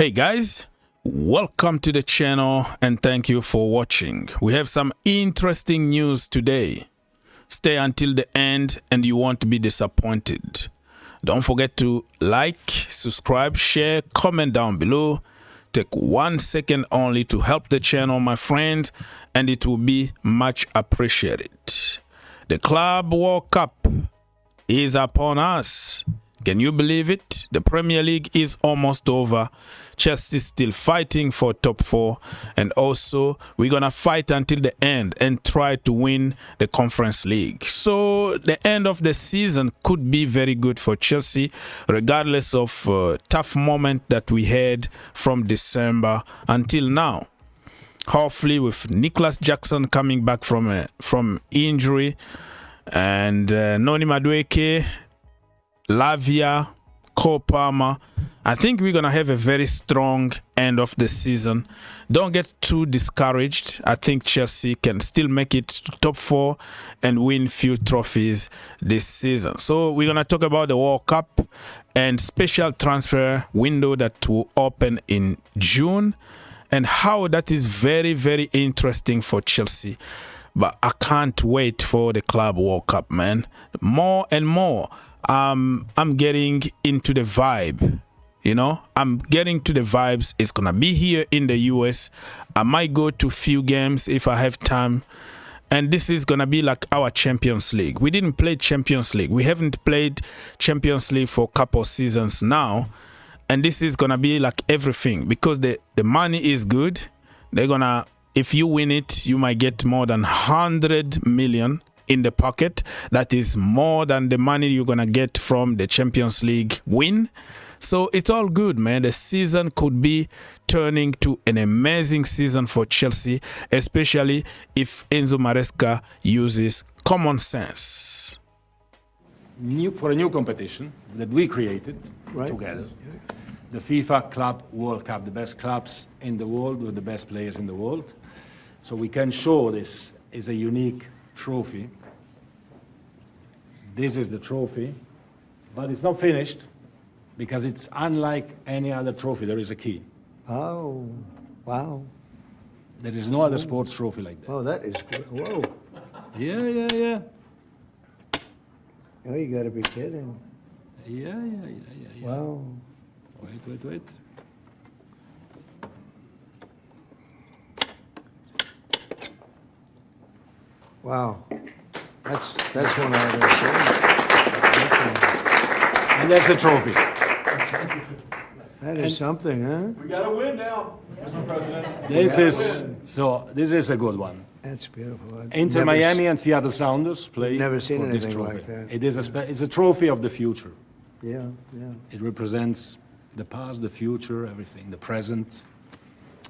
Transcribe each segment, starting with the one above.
Hey guys, welcome to the channel and thank you for watching. We have some interesting news today. Stay until the end and you won't be disappointed. Don't forget to like, subscribe, share, comment down below. Take 1 second only to help the channel, my friend, and it will be much appreciated. The Club World Cup is upon us. Can you believe it? The Premier League is almost over. Chelsea is still fighting for top 4. And also, we're going to fight until the end and try to win the Conference League. So, the end of the season could be very good for Chelsea, regardless of tough moment that we had from December until now. Hopefully, with Nicholas Jackson coming back from injury and Noni Madueke, Lavia, Kopama, I think we're going to have a very strong end of the season. Don't get too discouraged. I think Chelsea can still make it to top 4 and win few trophies this season. So we're going to talk about the World Cup and special transfer window that will open in June and how that is very, very interesting for Chelsea. But I can't wait for the Club World Cup, man. More and more. I'm getting into the vibe, you know. I'm getting to the vibes. It's gonna be here in the US. I might go to few games if I have time, and this is gonna be like our Champions League. We didn't play Champions League. We haven't played Champions League for a couple seasons now, and this is gonna be like everything because the money is good. They're gonna, if you win it, you might get more than 100 million in the pocket. That is more than the money you're gonna get from the Champions League win. So it's all good, man. The season could be turning to an amazing season for Chelsea, especially if Enzo Maresca uses common sense. For a new competition that we created together, the FIFA Club World Cup, the best clubs in the world with the best players in the world. So we can show this is a unique trophy. This is the trophy, but it's not finished because it's unlike any other trophy. There is a key. Oh, wow. There is no other sports trophy like that. Oh, that is good. Whoa. Yeah. Oh, you got to be kidding. Yeah. Wow. Wait. Wow. That's one out of there. And that's the trophy. That is something, huh? We got to win now, Mr. President. This is a good one. That's beautiful. Inter Miami and Seattle Sounders play never seen for this anything trophy. like that. It is it's a trophy of the future. Yeah. It represents the past, the future, everything, the present.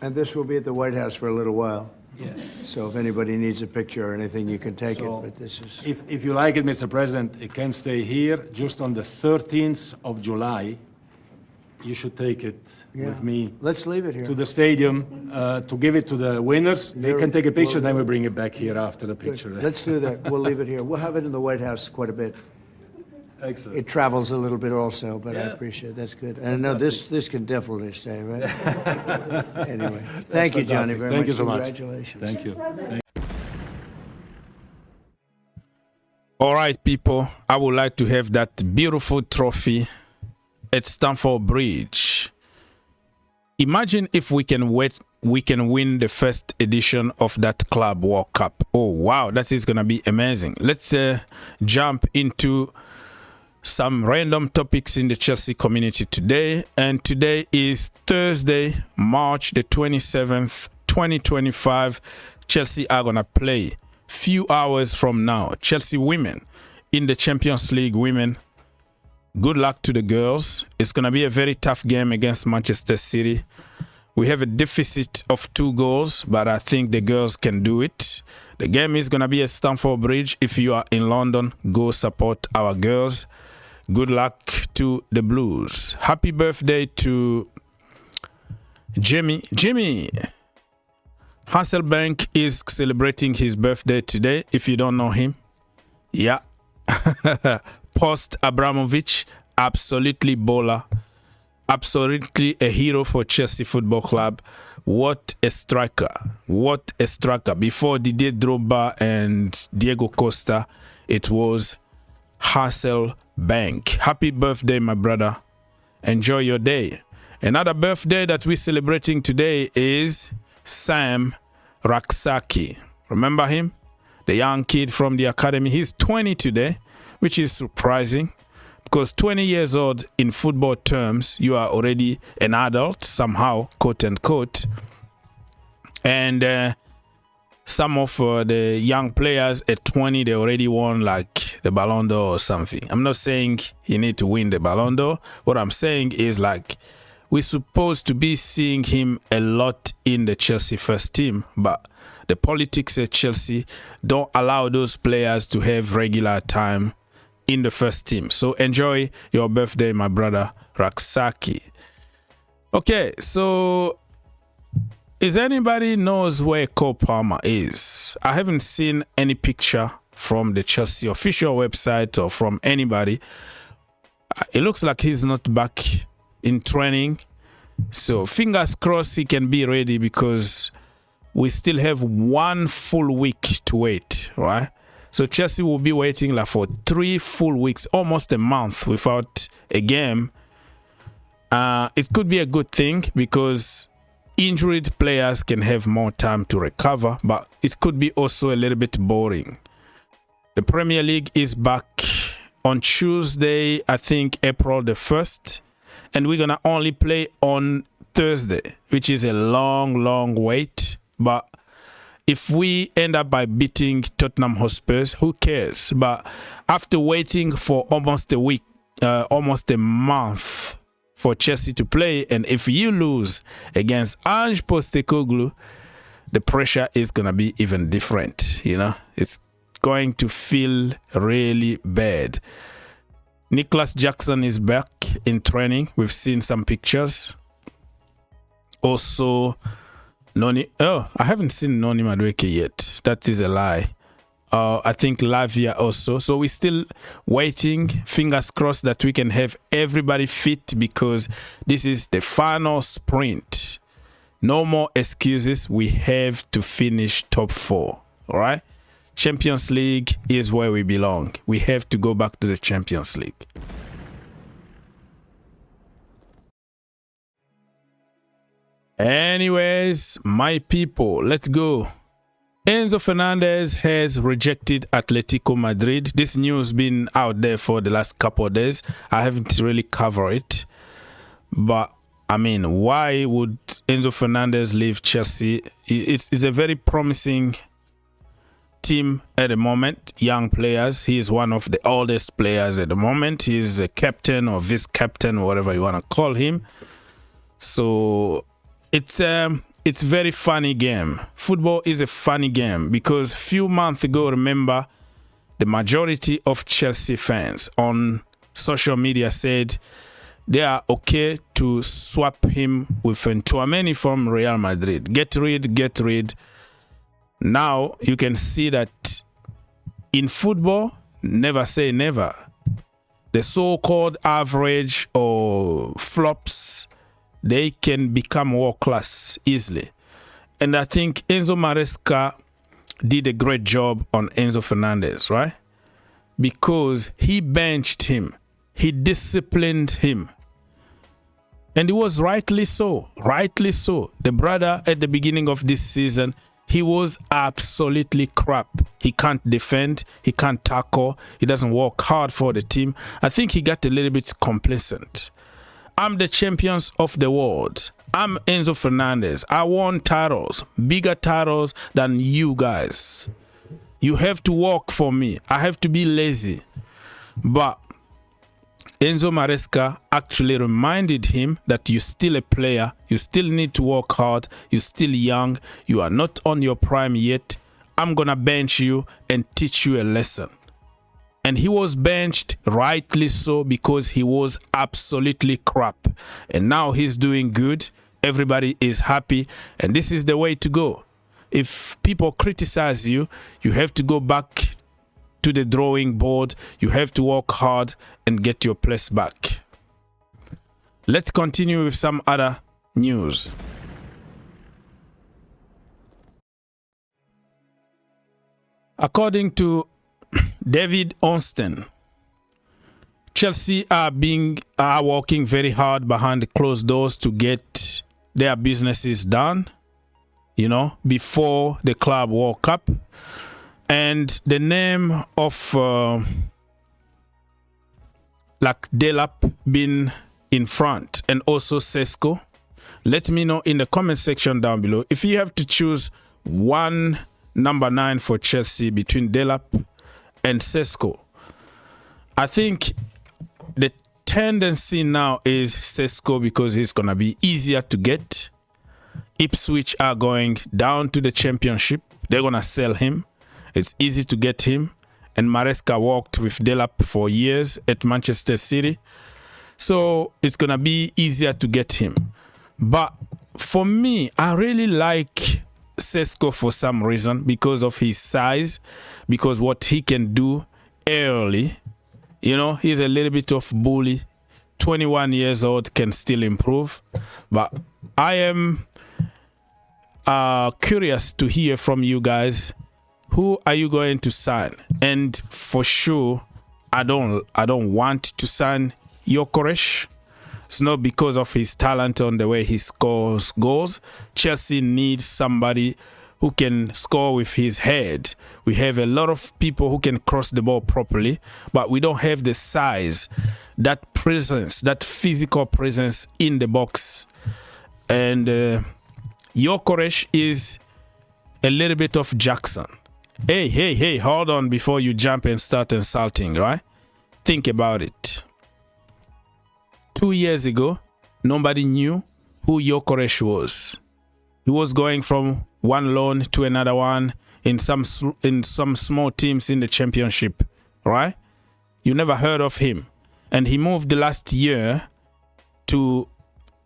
And this will be at the White House for a little while. Yes. So if anybody needs a picture or anything, you can take So it. But this is. If you like it, Mr. President, it can stay here. Just on the 13th of July, you should take it with me. Let's leave it here. To the stadium to give it to the winners. They can take a picture, then we bring it back here after the picture. Let's do that. We'll leave it here. We'll have it in the White House quite a bit. Excellent. It travels a little bit also, but I appreciate it. That's good. And I know this can definitely stay, right? Anyway, thank you, Johnny, very much. Thank you so much. Congratulations. Thank you. All right, people, I would like to have that beautiful trophy at Stamford Bridge. Imagine if we can win the first edition of that Club World Cup. Oh, wow, that is going to be amazing. Let's jump into some random topics in the Chelsea community today. And today is Thursday, March the 27th, 2025. Chelsea are going to play few hours from now. Chelsea women in the Champions League women. Good luck to the girls. It's going to be a very tough game against Manchester City. We have a deficit of 2 goals, but I think the girls can do it. The game is going to be at Stamford Bridge. If you are in London, go support our girls. Good luck to the Blues. Happy birthday to Jimmy. Hasselbank is celebrating his birthday today. If you don't know him, yeah. Post Abramovich, absolutely baller. absolutely a hero for Chelsea Football Club. What a striker. What a striker. Before Didier Drogba and Diego Costa, it was Hasselbank. Happy birthday, my brother. Enjoy your day. Another birthday that we're celebrating today is Sam Raksaki. Remember him? The young kid from the academy. He's 20 today, which is surprising. Because 20 years old in football terms, you are already an adult somehow, quote unquote. And some of the young players at 20, they already won like the Ballon d'Or or something. I'm not saying he need to win the Ballon d'Or. What I'm saying is like we're supposed to be seeing him a lot in the Chelsea first team, but the politics at Chelsea don't allow those players to have regular time in the first team. So enjoy your birthday, my brother Raksaki. Okay, so is anybody knows where Cole Palmer is? I haven't seen any picture from the Chelsea official website or from anybody. It looks like he's not back in training. So fingers crossed he can be ready, because we still have 1 full week to wait, right? So Chelsea will be waiting like for 3 full weeks, almost a month without a game. It could be a good thing because injured players can have more time to recover, but it could be also a little bit boring. The Premier League is back on Tuesday, I think April the 1st, and we're going to only play on Thursday, which is a long wait. But if we end up by beating Tottenham Hotspurs, who cares? But after waiting for almost a week, almost a month for Chelsea to play, and if you lose against Ange Postecoglou, the pressure is going to be even different, you know? It's going to feel really bad. Nicholas Jackson is back in training. We've seen some pictures. Also, I haven't seen Noni Madueke yet. That is a lie. I think Lavia also. So we're still waiting. Fingers crossed that we can have everybody fit, because this is the final sprint. No more excuses. We have to finish top 4. All right? Champions League is where we belong. We have to go back to the Champions League. Anyways, my people, let's go. Enzo Fernandez has rejected Atletico Madrid. This news been out there for the last couple of days. I haven't really covered it. But, I mean, why would Enzo Fernandez leave Chelsea? It's a very promising team at the moment. Young players. He is one of the oldest players at the moment. He's a captain or vice-captain, whatever you want to call him. So it's very funny game. Football is a funny game, because few months ago, remember, the majority of Chelsea fans on social media said they are okay to swap him with Tchouameni from Real Madrid. Get rid. Now you can see that in football, never say never. The so-called average or flops, they can become world class easily. And I think Enzo Maresca did a great job on Enzo Fernandez, right? Because he benched him. He disciplined him. And it was rightly so. Rightly so. The brother at the beginning of this season, he was absolutely crap. He can't defend. He can't tackle. He doesn't work hard for the team. I think he got a little bit complacent. I'm the champions of the world. I'm Enzo Fernandez. I won titles, bigger titles than you guys. You have to work for me. I have to be lazy. But Enzo Maresca actually reminded him that you're still a player. You still need to work hard. You're still young. You are not on your prime yet. I'm going to bench you and teach you a lesson. And he was benched, rightly so, because he was absolutely crap. And now he's doing good. Everybody is happy. And this is the way to go. If people criticize you, you have to go back to the drawing board. You have to work hard and get your place back. let's continue with some other news. According to David Ornstein, Chelsea are working very hard behind the closed doors to get their businesses done, you know, before the Club World Cup. And the name of like Delap been in front, and also Sesko. Let me know in the comment section down below if you have to choose one number 9 for Chelsea between Delap and Sesko. I think the tendency now is Sesko because he's gonna be easier to get. Ipswich are going down to the Championship. They're gonna sell him. It's easy to get him. And Maresca worked with Delap for years at Manchester City. So it's going to be easier to get him. But for me, I really like Sesko for some reason, because of his size, because what he can do early. You know, he's a little bit of bully. 21 years old, can still improve. But I am curious to hear from you guys. Who are you going to sign? And for sure, I don't want to sign Gyökeres. It's not because of his talent on the way he scores goals. Chelsea needs somebody who can score with his head. We have a lot of people who can cross the ball properly, but we don't have the size, that presence, that physical presence in the box. And Gyökeres is a little bit of Jackson. Hey, hold on before you jump and start insulting, right? Think about it. 2 years ago, nobody knew who Gyökeres was. He was going from one loan to another one in some small teams in the Championship, right? You never heard of him. And he moved last year to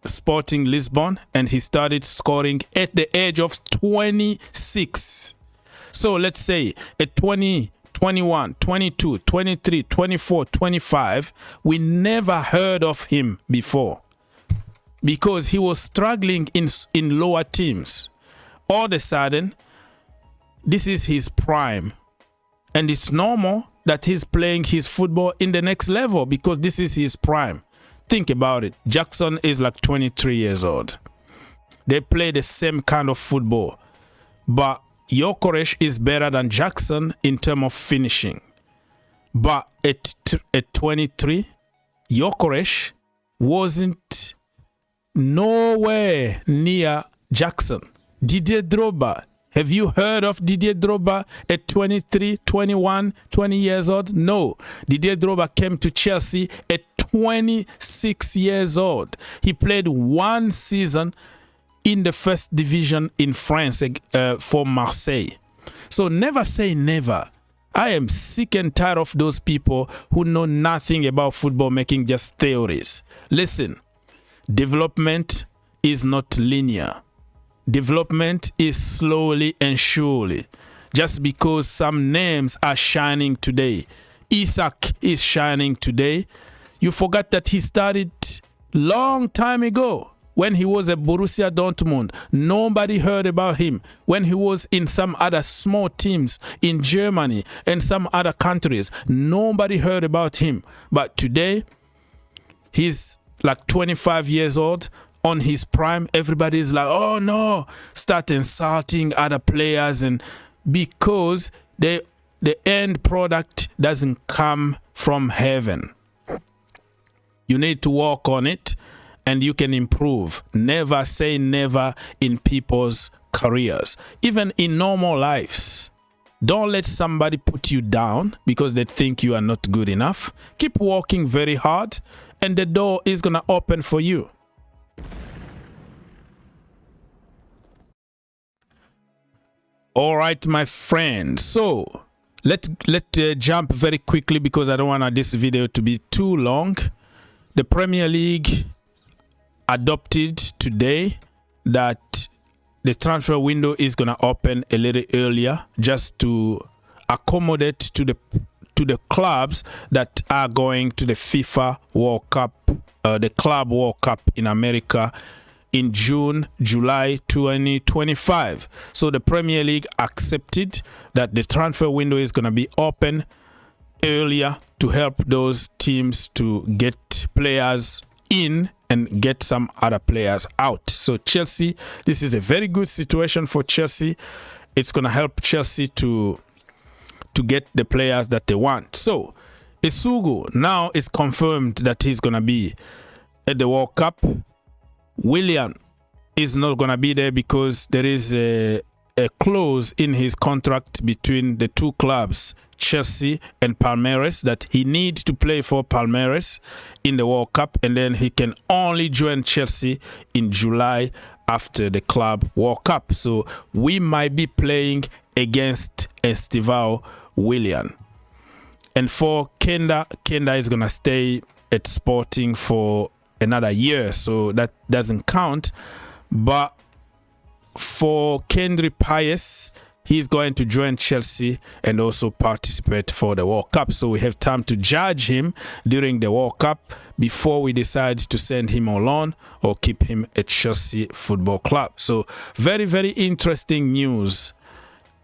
Sporting Lisbon, and he started scoring at the age of 26. So let's say at 20, 21, 22, 23, 24, 25, we never heard of him before because he was struggling in lower teams. All of a sudden, this is his prime. And it's normal that he's playing his football in the next level because this is his prime. Think about it. Jackson is like 23 years old. They play the same kind of football. But Gyökeres is better than Jackson in terms of finishing. But at 23, Gyökeres wasn't nowhere near Jackson. Didier Drogba. Have you heard of Didier Drogba at 23, 21, 20 years old? No. Didier Drogba came to Chelsea at 26 years old. He played one season in the first division in France for Marseille. So never say never. I am sick and tired of those people who know nothing about football, making just theories. Listen, development is not linear. Development is slowly and surely. Just because some names are shining today, Isak is shining today, you forgot that he started long time ago. When he was at Borussia Dortmund, nobody heard about him. When he was in some other small teams in Germany and some other countries, nobody heard about him. But today, he's like 25 years old, on his prime. Everybody is like, oh no, start insulting other players, and because the end product doesn't come from heaven. You need to work on it. And you can improve. Never say never in people's careers. Even in normal lives. Don't let somebody put you down because they think you are not good enough. Keep working very hard and the door is going to open for you. All right, my friends. So let's jump very quickly because I don't want this video to be too long. The Premier League adopted today that the transfer window is going to open a little earlier just to accommodate to the clubs that are going to the FIFA World Cup the Club World Cup in America in July 2025. So the Premier League accepted that the transfer window is going to be open earlier to help those teams to get players in and get some other players out. So Chelsea, this is a very good situation for Chelsea. It's going to help Chelsea to get the players that they want. So Essugo now is confirmed that he's going to be at the World Cup. Willian is not going to be there because there is a clause in his contract between the two clubs, Chelsea and Palmeiras, that he needs to play for Palmeiras in the World Cup, and then he can only join Chelsea in July after the Club World Cup. So we might be playing against Estevao Willian. And for Quenda is going to stay at Sporting for another year, so that doesn't count. But for Kendry Paez, he's going to join Chelsea and also participate for the World Cup. So we have time to judge him during the World Cup before we decide to send him on loan or keep him at Chelsea Football Club. So very, very interesting news.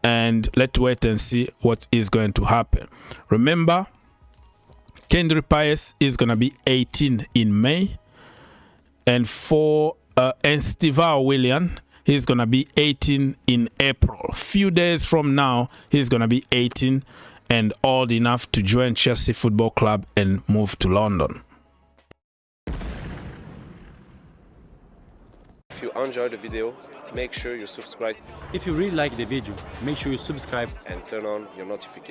And let's wait and see what is going to happen. Remember, Kendry Paez is going to be 18 in May. And for Estevao Willian, he's going to be 18 in April. A few days from now, he's going to be 18 and old enough to join Chelsea Football Club and move to London. If you enjoyed the video, make sure you subscribe If you really like the video, make sure you subscribe and turn on your notifications.